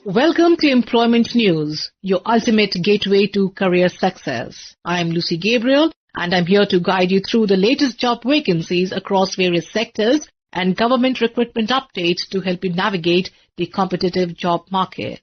Welcome to Employment News, your ultimate gateway to career success. I'm Lucy Gabriel and I'm here to guide you through the latest job vacancies across various sectors and government recruitment updates to help you navigate the competitive job market.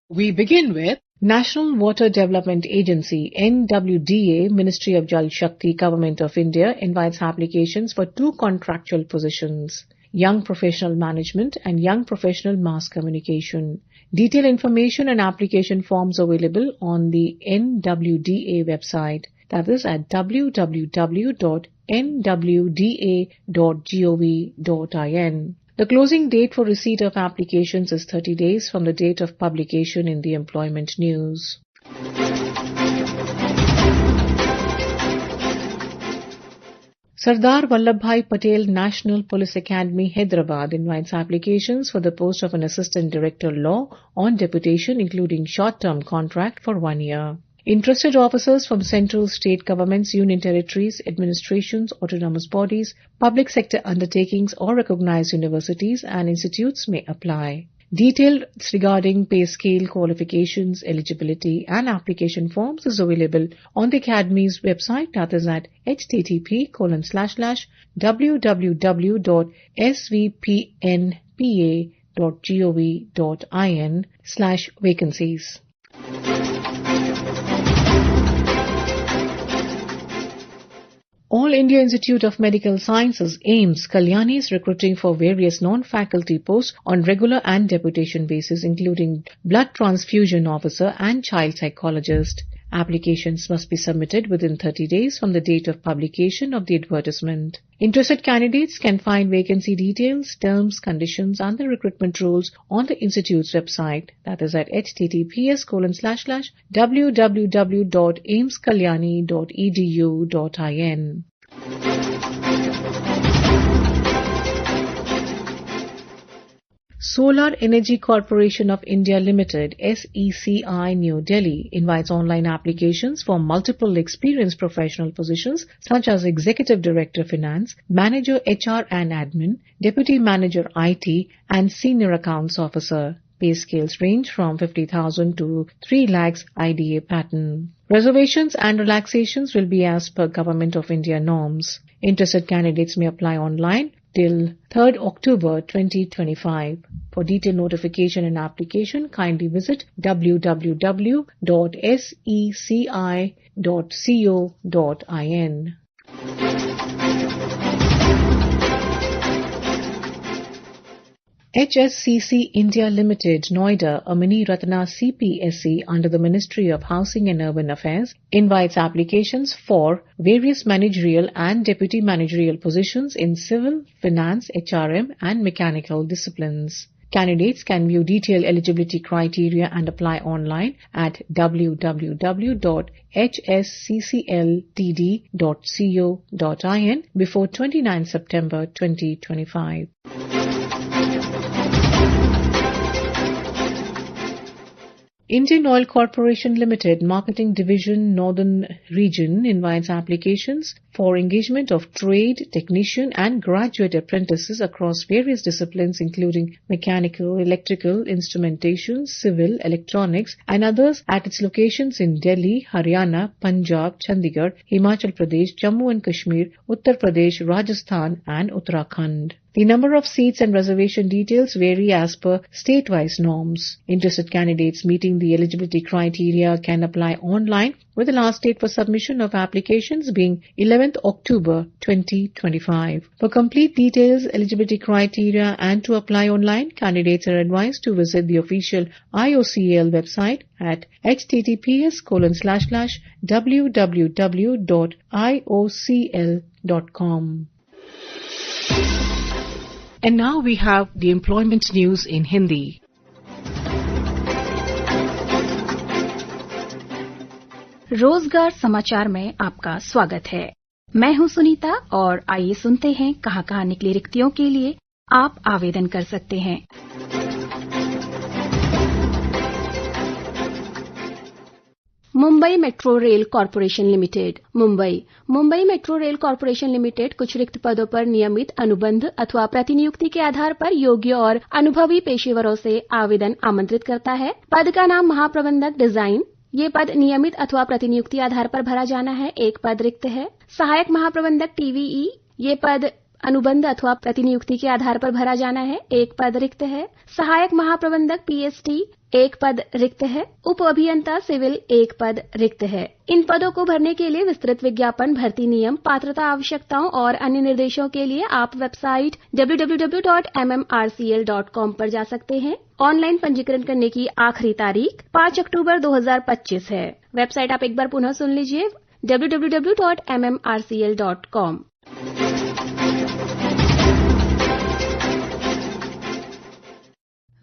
We begin with National Water Development Agency NWDA, Ministry of Jal Shakti, Government of India invites applications for 2 contractual positions, Young Professional Management and Young Professional Mass Communication. Detailed information and application forms available on the NWDA website, that is at www.nwda.gov.in. The closing date for receipt of applications is 30 days from the date of publication in the Employment News. Sardar Vallabhbhai Patel National Police Academy, Hyderabad invites applications for the post of an Assistant Director Law on deputation, including short-term contract for 1 year. Interested officers from central, state governments, union territories, administrations, autonomous bodies, public sector undertakings or recognized universities and institutes may apply. Details regarding pay scale, qualifications, eligibility and application forms is available on the Academy's website, that is at http://www.svpnpa.gov.in/vacancies. All India Institute of Medical Sciences AIIMS Kalyani is recruiting for various non-faculty posts on regular and deputation basis, including blood transfusion officer and child psychologist. Applications must be submitted within 30 days from the date of publication of the advertisement. Interested candidates can find vacancy details, terms, conditions and the recruitment rules on the institute's website, that is at https://www.aimskalyani.edu.in. Solar Energy Corporation of India Limited, SECI, New Delhi, invites online applications for multiple experienced professional positions such as Executive Director Finance, Manager HR and Admin, Deputy Manager IT and Senior Accounts Officer. Pay scales range from 50,000 to 3 lakhs IDA pattern. Reservations and relaxations will be as per Government of India norms. Interested candidates may apply online till 3rd October 2025. For detailed notification and application, kindly visit www.seci.co.in. HSCC India Limited, Noida, a mini Ratna CPSE under the Ministry of Housing and Urban Affairs, invites applications for various managerial and deputy managerial positions in civil, finance, HRM and mechanical disciplines. Candidates can view detailed eligibility criteria and apply online at www.hsccltd.co.in before 29 September 2025. Indian Oil Corporation Limited, Marketing Division, Northern Region invites applications for engagement of trade, technician and graduate apprentices across various disciplines including mechanical, electrical, instrumentation, civil, electronics and others at its locations in Delhi, Haryana, Punjab, Chandigarh, Himachal Pradesh, Jammu and Kashmir, Uttar Pradesh, Rajasthan and Uttarakhand. The number of seats and reservation details vary as per state-wise norms. Interested candidates meeting the eligibility criteria can apply online, with the last date for submission of applications being 11th October 2025. For complete details, eligibility criteria and to apply online, candidates are advised to visit the official IOCL website at https://www.iocl.com. And now we have the employment news in Hindi. रोजगार समाचार में आपका स्वागत है। मैं हूं सुनीता और आइए सुनते हैं कहां निकली रिक्तियों के लिए आप आवेदन कर सकते हैं। Mumbai metro rail corporation limited. Mumbai metro rail corporation limited कुछ रिक्त पदों पर नियमित अनुबंध अथवा प्रतिनियुक्ति के आधार पर योग्य और अनुभवी पेशेवरों से आवेदन आमंत्रित करता है। पद का नाम महाप्रबंधक डिजाइन। ये पद नियमित अथवा प्रतिनियुक्ति आधार पर भरा जाना है। एक पद रिक्त है। सहायक महाप्रबंधक टीवीई। ये पद अनुबंध अथवा प्रतिनियुक्ति के आधार पर भरा जाना है। एक पद रिक्त है। सहायक महाप्रबंधक पीएसटी। एक पद रिक्त है। उप अभियंता सिविल। एक पद रिक्त है। इन पदों को भरने के लिए विस्तृत विज्ञापन, भर्ती नियम, पात्रता आवश्यकताओं और अन्य निर्देशों के लिए आप वेबसाइट www.mmrcl.com पर जा सकते हैं। ऑनलाइन पंजीकरण करने की आखिरी तारीख 5 अक्टूबर 2025 है। वेबसाइट आप एक बार पुनः सुन लीजिए, www.mmrcl.com।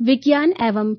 विज्ञान एवं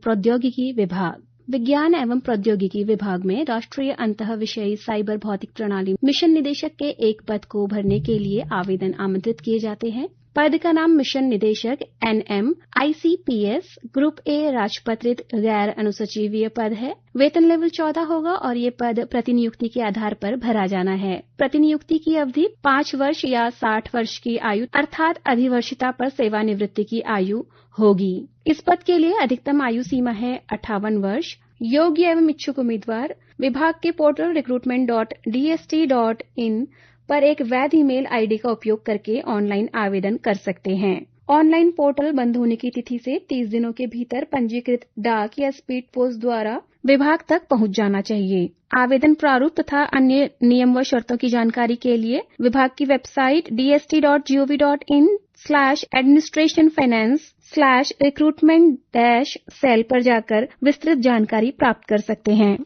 प्रौद्योगिकी विभाग में राष्ट्रीय अंतः विषयी साइबर भौतिक प्रणाली मिशन निदेशक के एक पद को भरने के लिए आवेदन आमंत्रित किए जाते हैं। पद का नाम मिशन निदेशक NM ICPS ग्रुप A राजपत्रित गैर अनुसचिवीय पद है। वेतन लेवल 14 होगा और ये पद प्रतिनियुक्ति के आधार पर भरा जाना है। प्रतिनियुक्ति की अवधि 5 वर्ष या 60 वर्ष की आयु अर्थात अधिवर्षता पर सेवानिवृत्ति की आयु होगी। इस पद के लिए अधिकतम आयु सीमा है 58 वर्ष। योग्य एवं इच्छुक उम्मीदवार विभाग के पोर्टल recruitment.dst.in पर एक वैध ईमेल आईडी का उपयोग करके ऑनलाइन आवेदन कर सकते हैं। ऑनलाइन पोर्टल बंद होने की तिथि से 30 दिनों के भीतर पंजीकृत डाक या स्पीड पोस्ट द्वारा विभाग तक पहुंच जाना चाहिए। आवेदन प्रारूप तथा अन्य नियम व शर्तों की जानकारी के लिए विभाग की वेबसाइट dst.gov.in/administrationfinance/recruitment-cell पर जाकर विस्तृत जानकारी प्राप्त कर सकते हैं।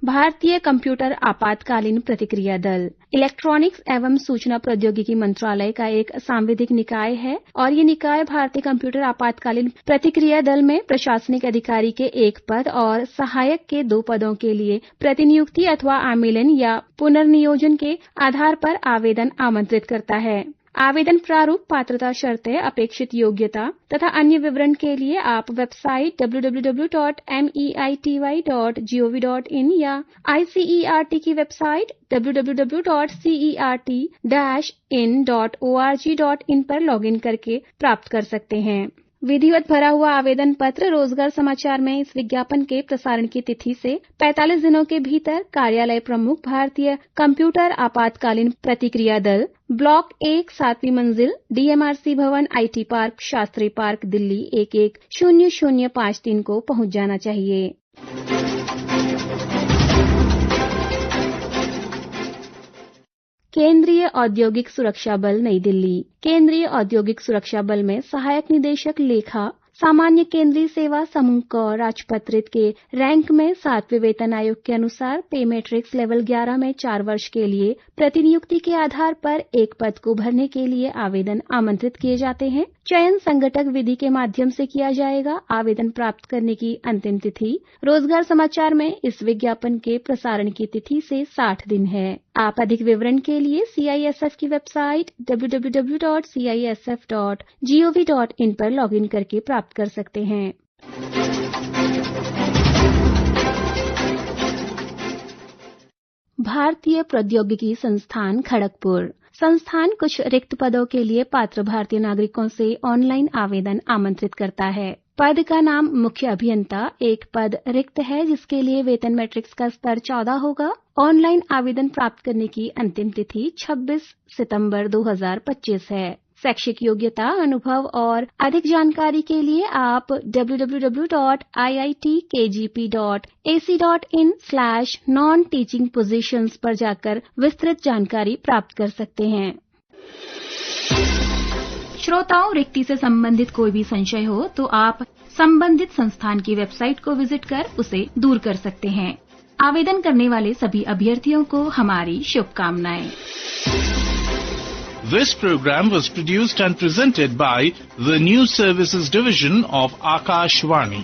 भारतीय कंप्यूटर आपातकालीन प्रतिक्रिया दल इलेक्ट्रॉनिक्स एवं सूचना प्रौद्योगिकी मंत्रालय का एक सांविधिक निकाय है और ये निकाय भारतीय कंप्यूटर आपातकालीन प्रतिक्रिया दल में प्रशासनिक अधिकारी के एक पद और सहायक के 2 पदों के लिए प्रतिनियुक्ति अथवा आमीलन या पुनर्नियोजन के आधार पर आवेदन आमंत्रित करता है। आवेदन प्रारूप, पात्रता शर्तें, अपेक्षित योग्यता तथा अन्य विवरण के लिए आप वेबसाइट www.meity.gov.in या ICERT की वेबसाइट www.cert-in.org.in पर लॉगिन करके प्राप्त कर सकते हैं। विधिवत भरा हुआ आवेदन पत्र रोजगार समाचार में इस विज्ञापन के प्रसारण की तिथि से 45 दिनों के भीतर कार्यालय प्रमुख, भारतीय कंप्यूटर आपातकालीन प्रतिक्रिया दल, ब्लॉक 1, 7वीं मंजिल, DMRC भवन, IT park, Shastri park, Delhi 110053 को पहुंच जाना चाहिए। केंद्रीय औद्योगिक सुरक्षा बल नई दिल्ली। केंद्रीय औद्योगिक सुरक्षा बल में सहायक निदेशक लेखा सामान्य केंद्रीय सेवा समूह को राजपत्रित के रैंक में 7वें वेतन आयोग के अनुसार पे मैट्रिक्स लेवल 11 में 4 वर्ष के लिए प्रतिनियुक्ति के आधार पर एक पद को भरने के लिए आवेदन आमंत्रित किए जाते हैं। चयन संगठक विधि के माध्यम से किया जाएगा। आवेदन प्राप्त करने की अंतिम तिथि रोजगार समाचार में इस विज्ञापन के प्रसारण की तिथि से 60 दिन है। आप अधिक विवरण के लिए CISF की वेबसाइट www.cisf.gov.in पर लॉगिन करके प्राप्त कर सकते हैं। भारतीय प्रौद्योगिकी संस्थान खड़गपुर। संस्थान कुछ रिक्त पदों के लिए पात्र भारतीय नागरिकों से ऑनलाइन आवेदन आमंत्रित करता है। पद का नाम मुख्य अभियंता। एक पद रिक्त है जिसके लिए वेतन मैट्रिक्स का स्तर 14 होगा। ऑनलाइन आवेदन प्राप्त करने की अंतिम तिथि 26 सितंबर 2025 है। शैक्षिक योग्यता, अनुभव और अधिक जानकारी के लिए आप www.iitkgp.ac.in/non-teaching positions पर जाकर विस्तृत जानकारी प्राप्त कर सकते हैं। श्रोताओं, रिक्ति से संबंधित कोई भी संशय हो तो आप संबंधित संस्थान की वेबसाइट को विजिट कर उसे दूर कर सकते हैं। आवेदन करने वाले सभी अभ्यर्थियों को हमारी शुभकामनाएं। This program was produced and presented by the News Services Division of Akashvani.